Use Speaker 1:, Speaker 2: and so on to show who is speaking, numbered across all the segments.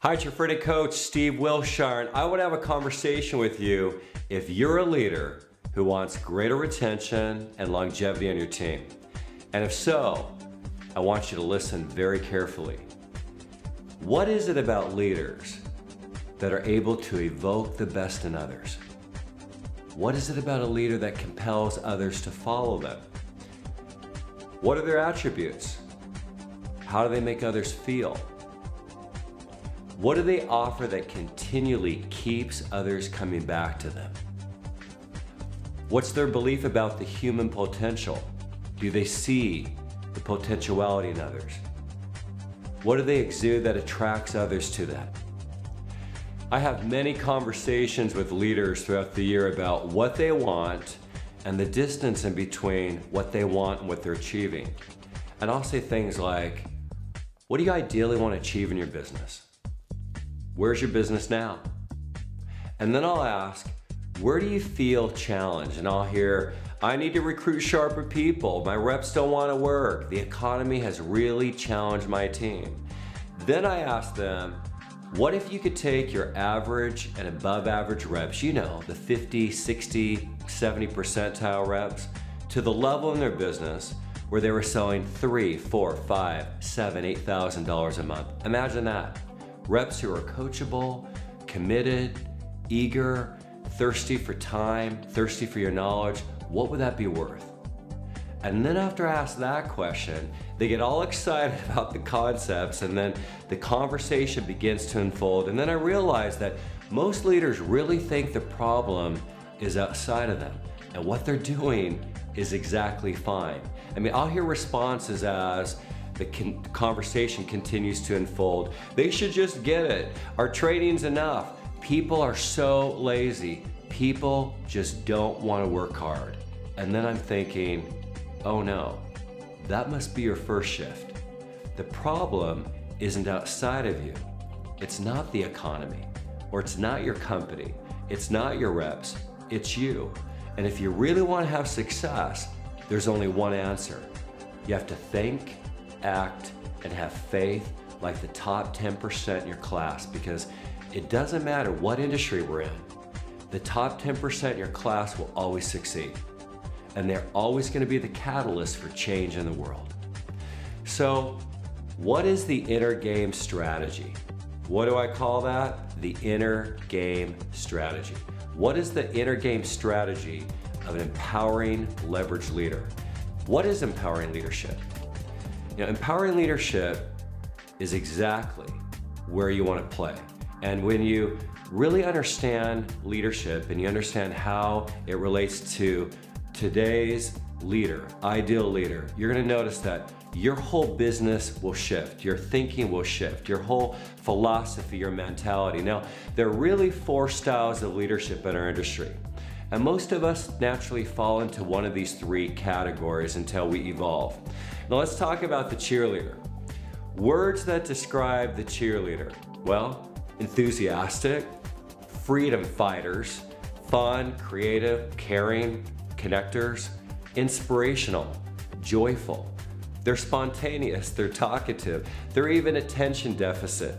Speaker 1: Hi, it's your friend and coach, Steve Wiltshire, and I want to have a conversation with you if you're a leader who wants greater retention and longevity on your team. And if so, I want you to listen very carefully. What is it about leaders that are able to evoke the best in others? What is it about a leader that compels others to follow them? What are their attributes? How do they make others feel? What do they offer that continually keeps others coming back to them? What's their belief about the human potential? Do they see the potentiality in others? What do they exude that attracts others to that? I have many conversations with leaders throughout the year about what they want and the distance in between what they want and what they're achieving. And I'll say things like, what do you ideally want to achieve in your business? Where's your business now? And then I'll ask, where do you feel challenged? And I'll hear, I need to recruit sharper people. My reps don't want to work. The economy has really challenged my team. Then I ask them, what if you could take your average and above average reps, you know, the 50, 60, 70 percentile reps, to the level in their business where they were selling $3, $4, $5, $7, $8,000 a month. Imagine that. Reps who are coachable, committed, eager, thirsty for time, thirsty for your knowledge. What would that be worth? And then after I ask that question, they get all excited about the concepts, and then the conversation begins to unfold. And then I realize that most leaders really think the problem is outside of them, and what they're doing is exactly fine. I mean, I'll hear responses as the conversation continues to unfold. They should just get it. Our training's enough. People are so lazy. People just don't want to work hard. And then I'm thinking, oh no, that must be your first shift. The problem isn't outside of you. It's not the economy, or it's not your company. It's not your reps, it's you. And if you really want to have success, there's only one answer. You have to think, act, and have faith like the top 10% in your class, because it doesn't matter what industry we're in. The top 10% in your class will always succeed. And they're always going to be the catalyst for change in the world. So, what is the inner game strategy? What do I call that? The inner game strategy. What is the inner game strategy of an empowering, leveraged leader? What is empowering leadership? You know, empowering leadership is exactly where you want to play. And when you really understand leadership and you understand how it relates to today's leader, ideal leader, you're going to notice that your whole business will shift, your thinking will shift, your whole philosophy, your mentality. Now, there are really 4 styles of leadership in our industry. And most of us naturally fall into one of these 3 categories until we evolve. Now let's talk about the cheerleader. Words that describe the cheerleader. Well, enthusiastic, freedom fighters, fun, creative, caring, connectors, inspirational, joyful. They're spontaneous, they're talkative, they're even attention deficit.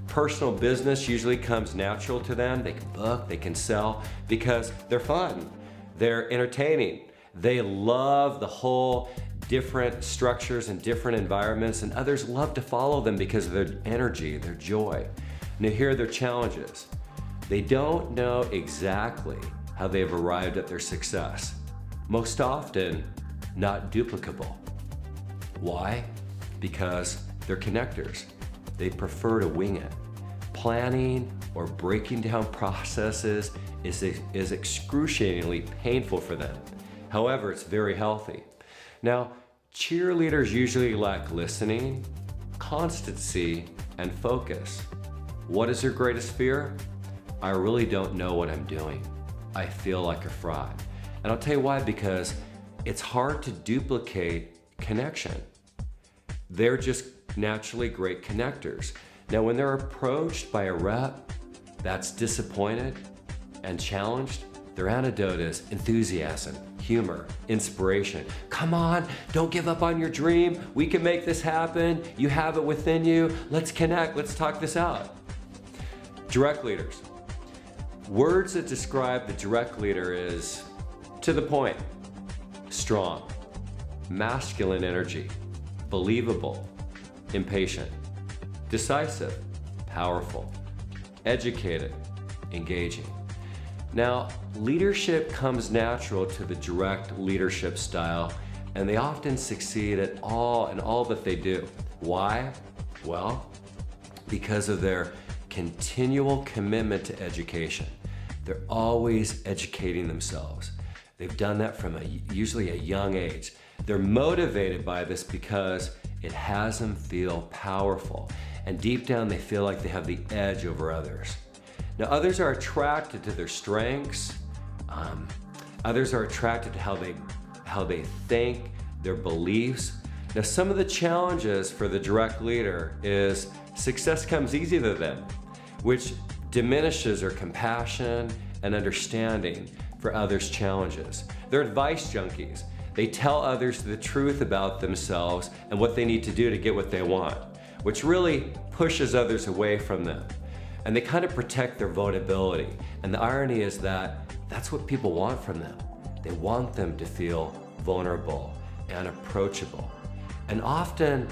Speaker 1: Personal business usually comes natural to them. They can book, they can sell because they're fun, they're entertaining. They love the whole different structures and different environments, and others love to follow them because of their energy, their joy. Now here are their challenges. They don't know exactly how they've arrived at their success. Most often, not duplicable. Why? Because they're connectors. They prefer to wing it. Planning or breaking down processes is excruciatingly painful for them. However, it's very healthy. Now, cheerleaders usually lack listening, constancy, and focus. What is their greatest fear? I really don't know what I'm doing. I feel like a fraud. And I'll tell you why, because it's hard to duplicate connection. They're just naturally great connectors. Now, when they're approached by a rep that's disappointed and challenged, their antidote is enthusiasm, humor, inspiration. Come on, don't give up on your dream. We can make this happen. You have it within you. Let's connect, let's talk this out. Direct leaders. Words that describe the direct leader is to the point, strong, masculine energy, believable, impatient, decisive, powerful, educated, engaging. Now, leadership comes natural to the direct leadership style, and they often succeed in all that they do. Why? Well, because of their continual commitment to education. They're always educating themselves. They've done that from usually a young age. They're motivated by this because it has them feel powerful, and deep down they feel like they have the edge over others. Now, others are attracted to their strengths. Others are attracted to how they think, their beliefs. Now, some of the challenges for the direct leader is success comes easy to them, which diminishes their compassion and understanding for others' challenges. They're advice junkies. They tell others the truth about themselves and what they need to do to get what they want, which really pushes others away from them. And they kind of protect their vulnerability. And the irony is that that's what people want from them. They want them to feel vulnerable and approachable. And often,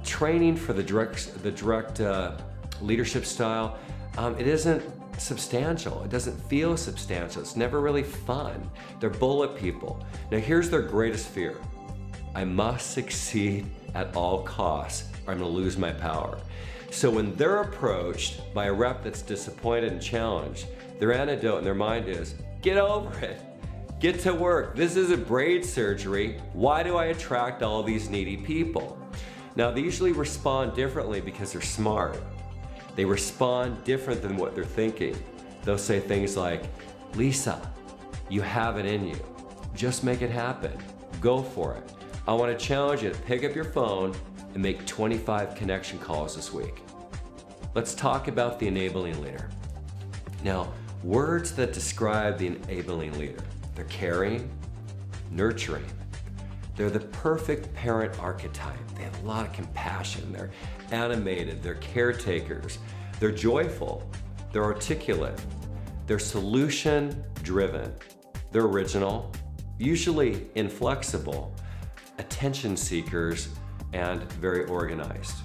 Speaker 1: training for the direct leadership style, it isn't substantial. It doesn't feel substantial. It's never really fun. They're bullet people. Now, here's their greatest fear. I must succeed at all costs or I'm gonna lose my power. So when they're approached by a rep that's disappointed and challenged, their antidote in their mind is, get over it. Get to work. This isn't brain surgery. Why do I attract all these needy people? Now, they usually respond differently because they're smart. They respond different than what they're thinking. They'll say things like, Lisa, you have it in you. Just make it happen. Go for it. I want to challenge you to pick up your phone and make 25 connection calls this week. Let's talk about the enabling leader. Now, words that describe the enabling leader. They're caring, nurturing. They're the perfect parent archetype. They have a lot of compassion. They're animated, they're caretakers. They're joyful, they're articulate. They're solution driven. They're original, usually inflexible, attention seekers, and very organized.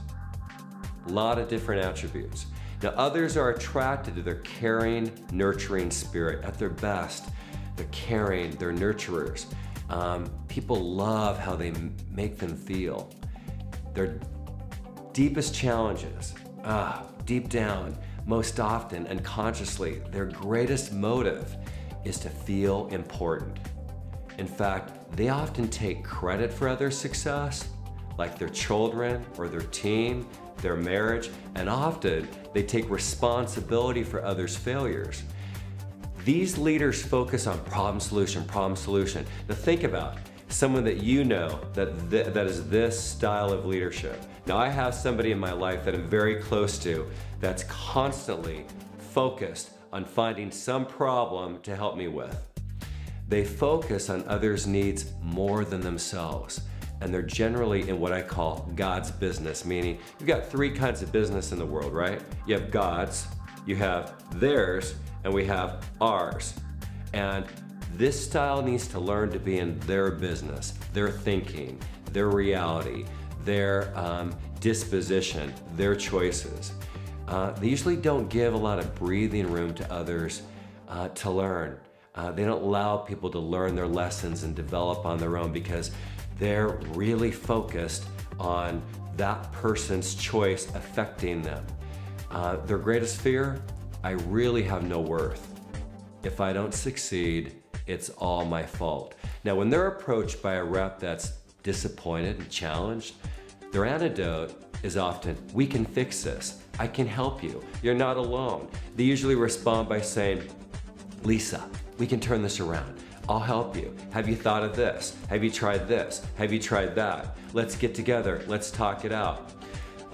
Speaker 1: A lot of different attributes. Now, others are attracted to their caring, nurturing spirit. At their best, they're caring, they're nurturers. People love how they make them feel. Their deepest challenges, deep down, most often and consciously, their greatest motive is to feel important. In fact, they often take credit for others' success, like their children or their team, their marriage, and often they take responsibility for others' failures. These leaders focus on problem solution, problem solution. Now think about someone that you know that is this style of leadership. Now I have somebody in my life that I'm very close to that's constantly focused on finding some problem to help me with. They focus on others' needs more than themselves. And they're generally in what I call God's business, meaning you've got three kinds of business in the world, right? You have God's, you have theirs, and we have ours. And this style needs to learn to be in their business, their thinking, their reality, their disposition, their choices. They usually don't give a lot of breathing room to others to learn. They don't allow people to learn their lessons and develop on their own because they're really focused on that person's choice affecting them. Their greatest fear, I really have no worth. If I don't succeed, it's all my fault. Now, when they're approached by a rep that's disappointed and challenged, their antidote is often, we can fix this. I can help you. You're not alone. They usually respond by saying, Lisa, we can turn this around. I'll help you. Have you thought of this? Have you tried this? Have you tried that? Let's get together. Let's talk it out.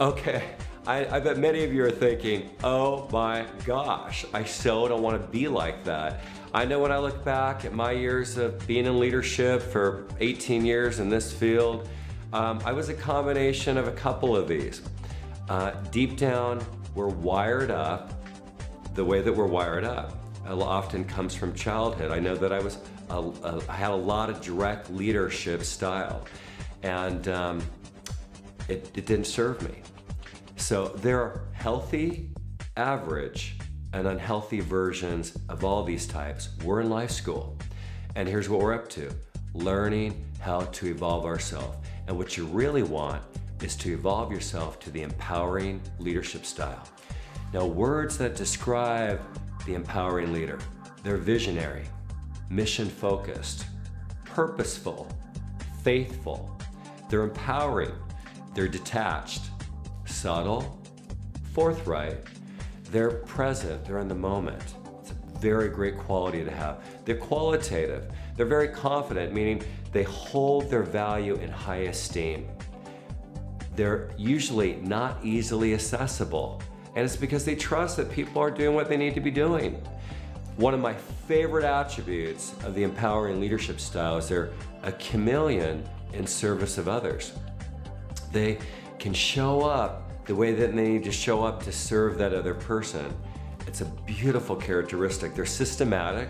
Speaker 1: Okay, I bet many of you are thinking, oh my gosh, I so don't want to be like that. I know when I look back at my years of being in leadership for 18 years in this field, I was a combination of a couple of these. Deep down, we're wired up the way that we're wired up often comes from childhood. I know that I had a lot of direct leadership style, and it didn't serve me. So there are healthy, average, and unhealthy versions of all these types. We're in life school, and here's what we're up to: learning how to evolve ourselves. And what you really want is to evolve yourself to the empowering leadership style. Now, words that describe the empowering leader: they're visionary, mission-focused, purposeful, faithful. They're empowering, they're detached, subtle, forthright, they're present, they're in the moment. It's a very great quality to have. They're qualitative, they're very confident, meaning they hold their value in high esteem. They're usually not easily accessible, and it's because they trust that people are doing what they need to be doing. One of my favorite attributes of the empowering leadership style is they're a chameleon in service of others. They can show up the way that they need to show up to serve that other person. It's a beautiful characteristic. They're systematic.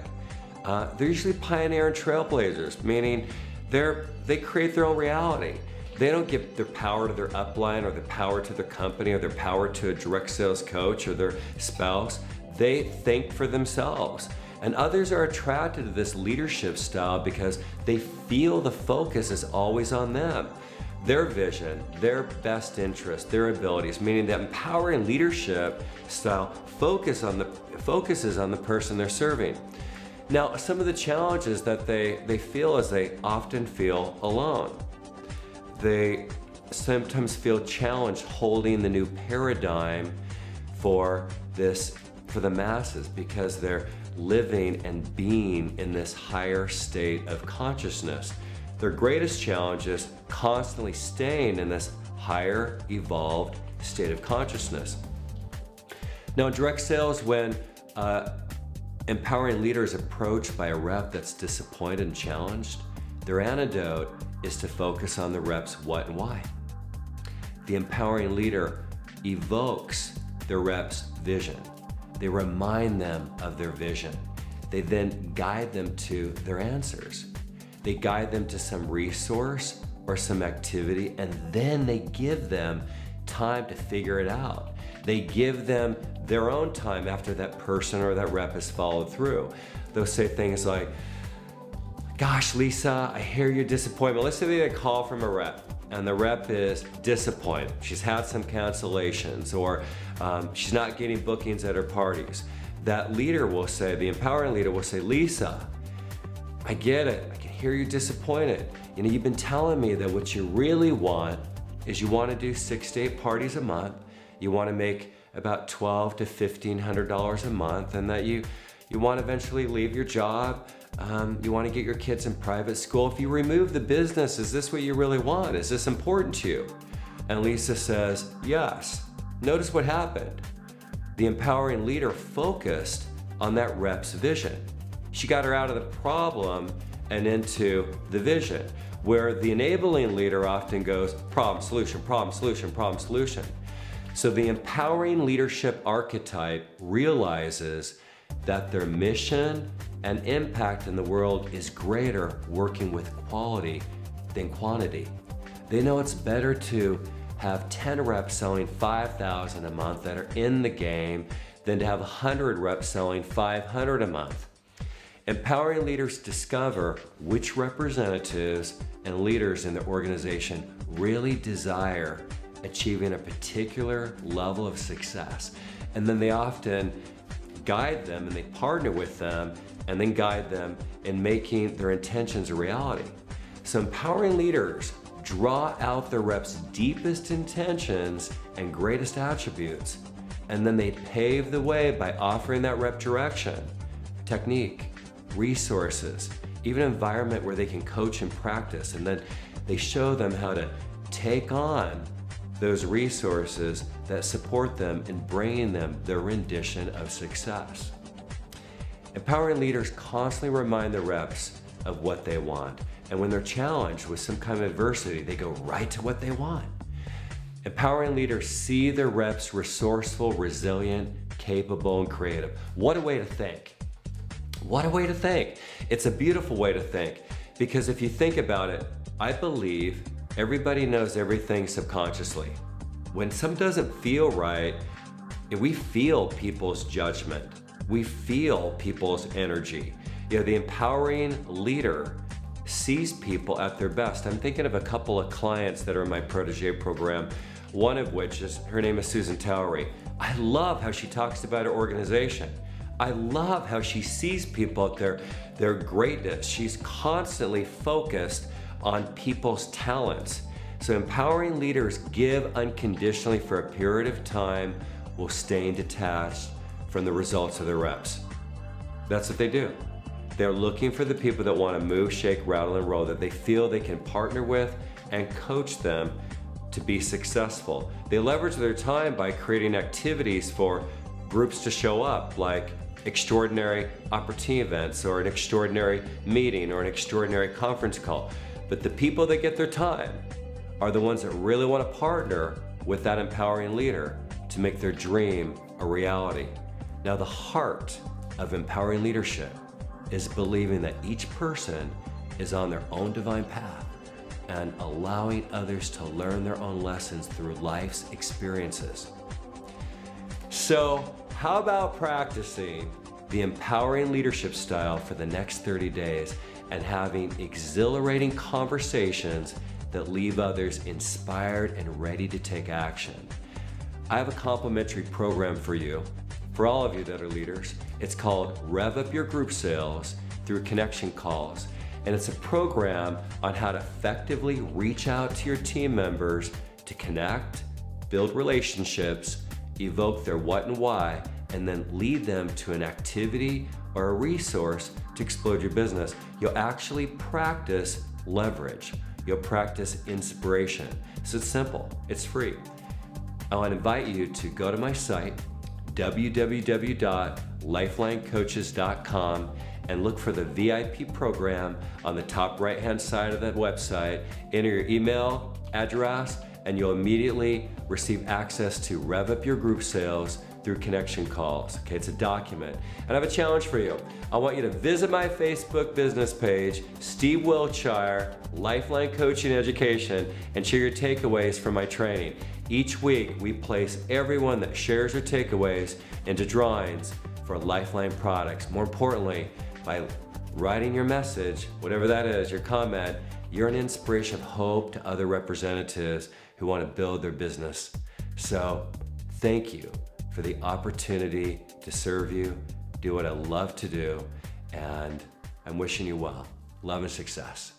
Speaker 1: They're usually pioneer and trailblazers, meaning they create their own reality. They don't give their power to their upline or their power to their company or their power to a direct sales coach or their spouse. They think for themselves. And others are attracted to this leadership style because they feel the focus is always on them. Their vision, their best interest, their abilities, meaning that empowering leadership style focuses on the person they're serving. Now, some of the challenges that they feel is they often feel alone. They sometimes feel challenged holding the new paradigm for the masses because they're living and being in this higher state of consciousness. Their greatest challenge is constantly staying in this higher evolved state of consciousness. Now, in direct sales, when empowering leaders approached by a rep that's disappointed and challenged, their antidote is to focus on the rep's what and why. The empowering leader evokes the rep's vision. They remind them of their vision. They then guide them to their answers. They guide them to some resource or some activity, and then they give them time to figure it out. They give them their own time after that person or that rep has followed through. They'll say things like, "Gosh, Lisa, I hear your disappointment." Let's say they get a call from a rep, and the rep is disappointed. She's had some cancellations, or she's not getting bookings at her parties. That leader will say, the empowering leader will say, "Lisa, I get it. I can hear you're disappointed. You know, you've been telling me that what you really want is you want to do 6 to 8 parties a month. You want to make about $1,200 to $1,500 a month, and that you want to eventually leave your job. You want to get your kids in private school. If you remove the business, is this what you really want? Is this important to you?" And Lisa says, "Yes." Notice what happened. The empowering leader focused on that rep's vision. She got her out of the problem and into the vision, where the enabling leader often goes problem, solution, problem, solution, problem, solution. So the empowering leadership archetype realizes that their mission and impact in the world is greater working with quality than quantity. They know it's better to have 10 reps selling $5,000 a month that are in the game than to have 100 reps selling $500 a month. Empowering leaders discover which representatives and leaders in their organization really desire achieving a particular level of success. And then they often guide them, and they partner with them and then guide them in making their intentions a reality. So empowering leaders draw out their reps' deepest intentions and greatest attributes, and then they pave the way by offering that rep direction, technique, resources, even an environment where they can coach and practice, and then they show them how to take on those resources that support them in bringing them their rendition of success. Empowering leaders constantly remind their reps of what they want, and when they're challenged with some kind of adversity, they go right to what they want. Empowering leaders see their reps resourceful, resilient, capable, and creative. What a way to think. What a way to think. It's a beautiful way to think, because if you think about it, I believe everybody knows everything subconsciously. When something doesn't feel right, we feel people's judgment. We feel people's energy. You know, the empowering leader sees people at their best. I'm thinking of a couple of clients that are in my protege program, one of which is, her name is Susan Towery. I love how she talks about her organization. I love how she sees people at their greatness. She's constantly focused on people's talents. So empowering leaders give unconditionally for a period of time while staying detached from the results of their reps. That's what they do. They're looking for the people that want to move, shake, rattle, and roll, that they feel they can partner with and coach them to be successful. They leverage their time by creating activities for groups to show up, like extraordinary opportunity events or an extraordinary meeting or an extraordinary conference call. But the people that get their time are the ones that really want to partner with that empowering leader to make their dream a reality. Now, the heart of empowering leadership is believing that each person is on their own divine path and allowing others to learn their own lessons through life's experiences. So, how about practicing the empowering leadership style for the next 30 days and having exhilarating conversations that leave others inspired and ready to take action? I have a complimentary program for you, for all of you that are leaders. It's called Rev Up Your Group Sales through Connection Calls. And it's a program on how to effectively reach out to your team members to connect, build relationships, evoke their what and why, and then lead them to an activity or a resource to explode your business. You'll actually practice leverage. You'll practice inspiration. So it's simple, it's free. I want to invite you to go to my site, www.lifelinecoaches.com, and look for the VIP program on the top right-hand side of that website. Enter your email address, and you'll immediately receive access to Rev Up Your Group Sales through Connection Calls. Okay, it's a document. And I have a challenge for you. I want you to visit my Facebook business page, Steve Wiltshire, Lifeline Coaching Education, and share your takeaways from my training. Each week, we place everyone that shares their takeaways into drawings for Lifeline products. More importantly, by writing your message, whatever that is, your comment, you're an inspiration of hope to other representatives who want to build their business. So, thank you for the opportunity to serve you, do what I love to do, and I'm wishing you well. Love and success.